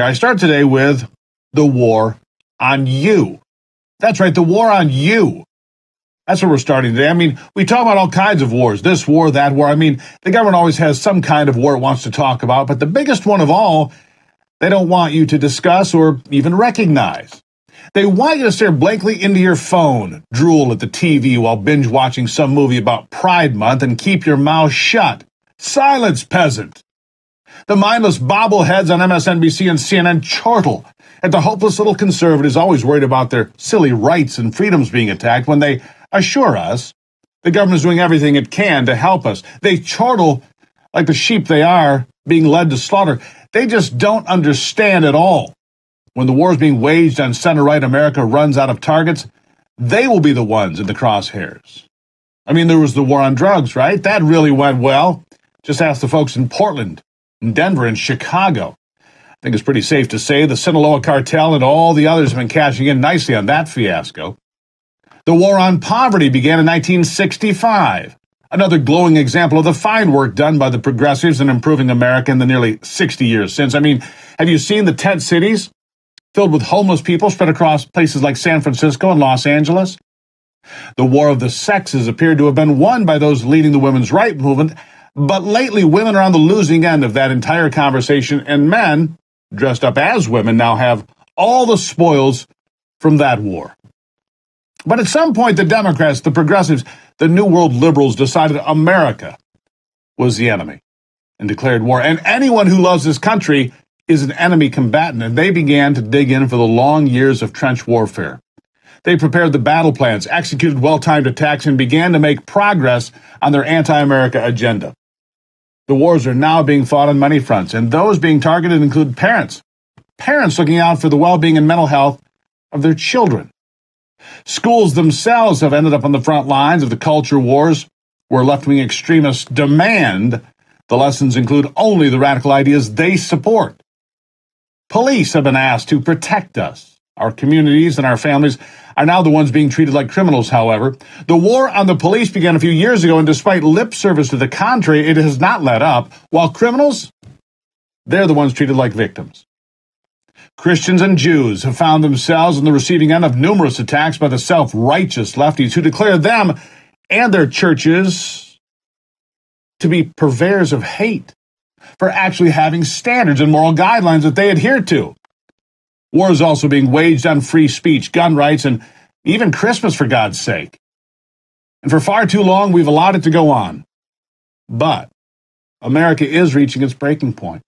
I start today with the war on you. That's right, the war on you. That's where we're starting today. I mean, we talk about all kinds of wars, this war, that war. I mean, the government always has some kind of war it wants to talk about, but the biggest one of all, they don't want you to discuss or even recognize. They want you to stare blankly into your phone, drool at the TV while binge watching some movie about Pride Month, and keep your mouth shut. Silence, peasant. The mindless bobbleheads on MSNBC and CNN chortle at the hopeless little conservatives always worried about their silly rights and freedoms being attacked when they assure us the government is doing everything it can to help us. They chortle like the sheep they are, being led to slaughter. They just don't understand at all. When the war is being waged on center-right America runs out of targets, they will be the ones in the crosshairs. I mean, there was the war on drugs, right? That really went well. Just ask the folks in Portland, in Denver, and Chicago. I think it's pretty safe to say the Sinaloa cartel and all the others have been cashing in nicely on that fiasco. The war on poverty began in 1965. Another glowing example of the fine work done by the progressives in improving America in the nearly 60 years since. I mean, have you seen the tent cities filled with homeless people spread across places like San Francisco and Los Angeles? The war of the sexes appeared to have been won by those leading the women's rights movement, but lately women are on the losing end of that entire conversation, and men, dressed up as women, now have all the spoils from that war. But at some point, the Democrats, the progressives, the New World liberals decided America was the enemy and declared war. And anyone who loves this country is an enemy combatant, and they began to dig in for the long years of trench warfare. They prepared the battle plans, executed well-timed attacks, and began to make progress on their anti-America agenda. The wars are now being fought on many fronts, and those being targeted include parents. Parents looking out for the well-being and mental health of their children. Schools themselves have ended up on the front lines of the culture wars, where left-wing extremists demand the lessons include only the radical ideas they support. Police have been asked to protect us. Our communities and our families are now the ones being treated like criminals, however. The war on the police began a few years ago, and despite lip service to the contrary, it has not let up, while criminals, they're the ones treated like victims. Christians and Jews have found themselves on the receiving end of numerous attacks by the self-righteous lefties who declare them and their churches to be purveyors of hate for actually having standards and moral guidelines that they adhere to. War is also being waged on free speech, gun rights, and even Christmas, for God's sake. And for far too long, we've allowed it to go on. But America is reaching its breaking point.